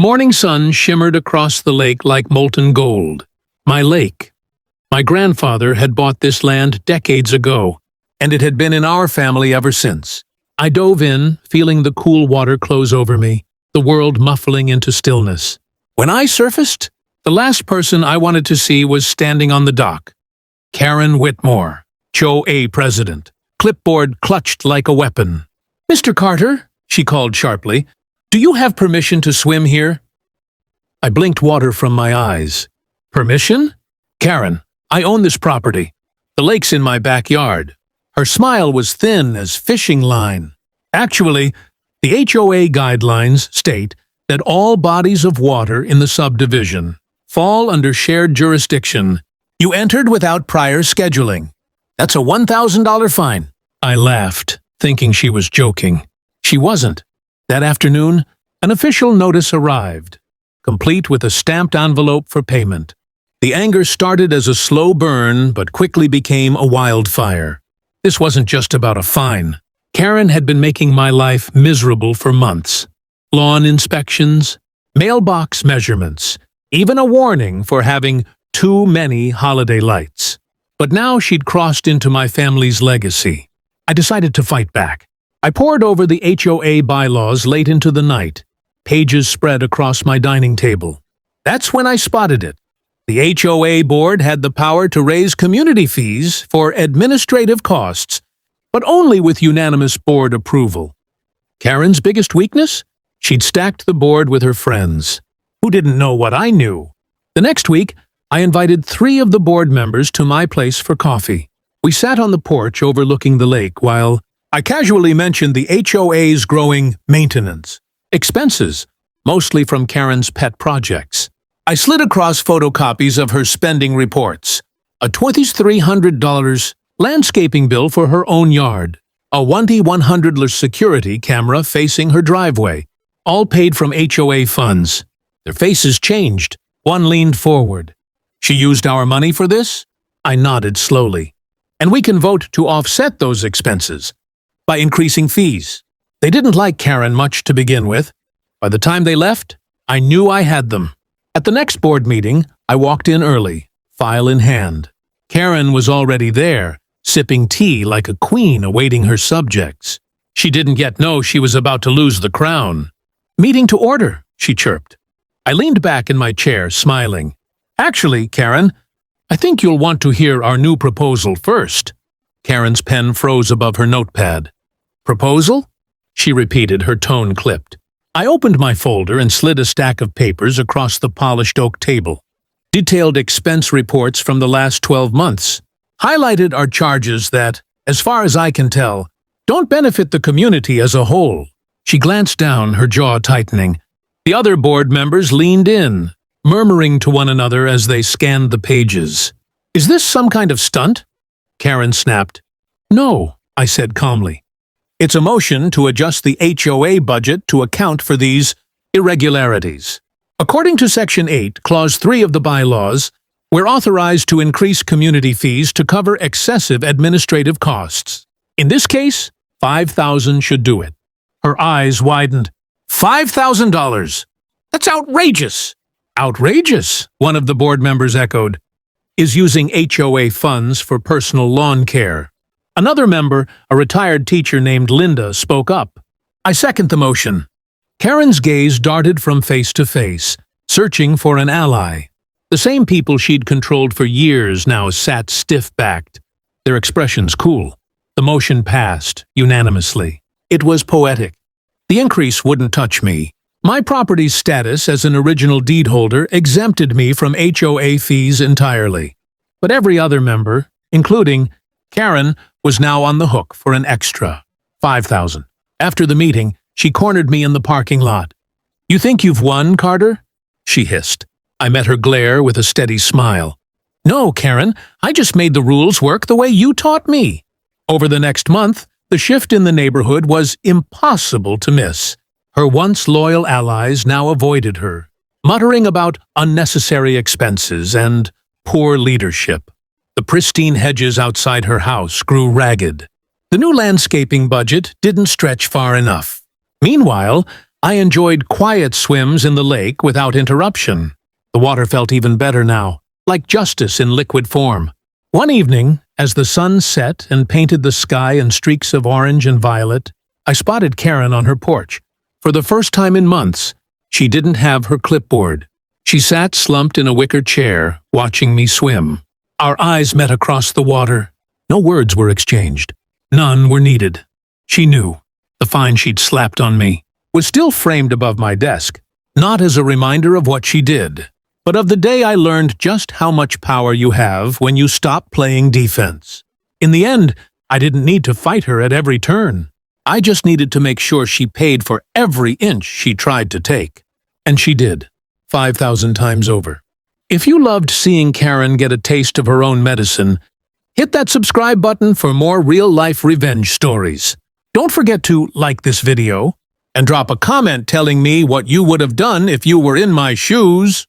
morning sun shimmered across the lake like molten gold. My lake. My grandfather had bought this land decades ago, and it had been in our family ever since. I dove in, feeling the cool water close over me, the world muffling into stillness. When I surfaced, the last person I wanted to see was standing on the dock. Karen Whitmore, HOA president, clipboard clutched like a weapon. "Mr. Carter," she called sharply, "do you have permission to swim here?" I blinked water from my eyes. "Permission? Karen, I own this property. The lake's in my backyard." Her smile was thin as fishing line. "Actually, the HOA guidelines state that all bodies of water in the subdivision fall under shared jurisdiction. You entered without prior scheduling. That's a $1,000 fine." I laughed, thinking she was joking. She wasn't. That afternoon, an official notice arrived, complete with a stamped envelope for payment. The anger started as a slow burn, but quickly became a wildfire. This wasn't just about a fine. Karen had been making my life miserable for months. Lawn inspections, mailbox measurements, even a warning for having too many holiday lights. But now she'd crossed into my family's legacy. I decided to fight back. I pored over the HOA bylaws late into the night, pages spread across my dining table. That's when I spotted it. The HOA board had the power to raise community fees for administrative costs, but only with unanimous board approval. Karen's biggest weakness? She'd stacked the board with her friends, who didn't know what I knew. The next week, I invited 3 of the board members to my place for coffee. We sat on the porch overlooking the lake while I casually mentioned the HOA's growing maintenance expenses, mostly from Karen's pet projects. I slid across photocopies of her spending reports, a $2,300 landscaping bill for her own yard, a $1,100 security camera facing her driveway, all paid from HOA funds. Their faces changed. One leaned forward. "She used our money for this?" I nodded slowly. "And we can vote to offset those expenses by increasing fees." They didn't like Karen much to begin with. By the time they left, I knew I had them. At the next board meeting, I walked in early, file in hand. Karen was already there, sipping tea like a queen awaiting her subjects. She didn't yet know she was about to lose the crown. "Meeting to order," she chirped. I leaned back in my chair, smiling. "Actually, Karen, I think you'll want to hear our new proposal first." Karen's pen froze above her notepad. "Proposal?" she repeated, her tone clipped. I opened my folder and slid a stack of papers across the polished oak table. Detailed expense reports from the last 12 months. Highlighted are charges that, as far as I can tell, don't benefit the community as a whole. She glanced down, her jaw tightening. The other board members leaned in, murmuring to one another as they scanned the pages. "Is this some kind of stunt?" Karen snapped. "No," I said calmly. "It's a motion to adjust the HOA budget to account for these irregularities. According to Section 8, Clause 3 of the bylaws, we're authorized to increase community fees to cover excessive administrative costs. In this case, $5,000 should do it." Her eyes widened. $5,000! That's outrageous! "Outrageous," one of the board members echoed, "is using HOA funds for personal lawn care." Another member, a retired teacher named Linda, spoke up. "I second the motion." Karen's gaze darted from face to face, searching for an ally. The same people she'd controlled for years now sat stiff-backed, their expressions cool. The motion passed, unanimously. It was poetic. The increase wouldn't touch me. My property's status as an original deed holder exempted me from HOA fees entirely. But every other member, including Karen, was now on the hook for an extra $5,000. After the meeting, she cornered me in the parking lot. "You think you've won, Carter?" she hissed. I met her glare with a steady smile. "No, Karen, I just made the rules work the way you taught me." Over the next month, the shift in the neighborhood was impossible to miss. Her once loyal allies now avoided her, muttering about unnecessary expenses and poor leadership. The pristine hedges outside her house grew ragged. The new landscaping budget didn't stretch far enough. Meanwhile, I enjoyed quiet swims in the lake without interruption. The water felt even better now, like justice in liquid form. One evening, as the sun set and painted the sky in streaks of orange and violet, I spotted Karen on her porch. For the first time in months, she didn't have her clipboard. She sat slumped in a wicker chair, watching me swim. Our eyes met across the water. No words were exchanged. None were needed. She knew. The fine she'd slapped on me was still framed above my desk, not as a reminder of what she did, but of the day I learned just how much power you have when you stop playing defense. In the end, I didn't need to fight her at every turn. I just needed to make sure she paid for every inch she tried to take. And she did, 5,000 times over. If you loved seeing Karen get a taste of her own medicine, hit that subscribe button for more real-life revenge stories. Don't forget to like this video and drop a comment telling me what you would have done if you were in my shoes.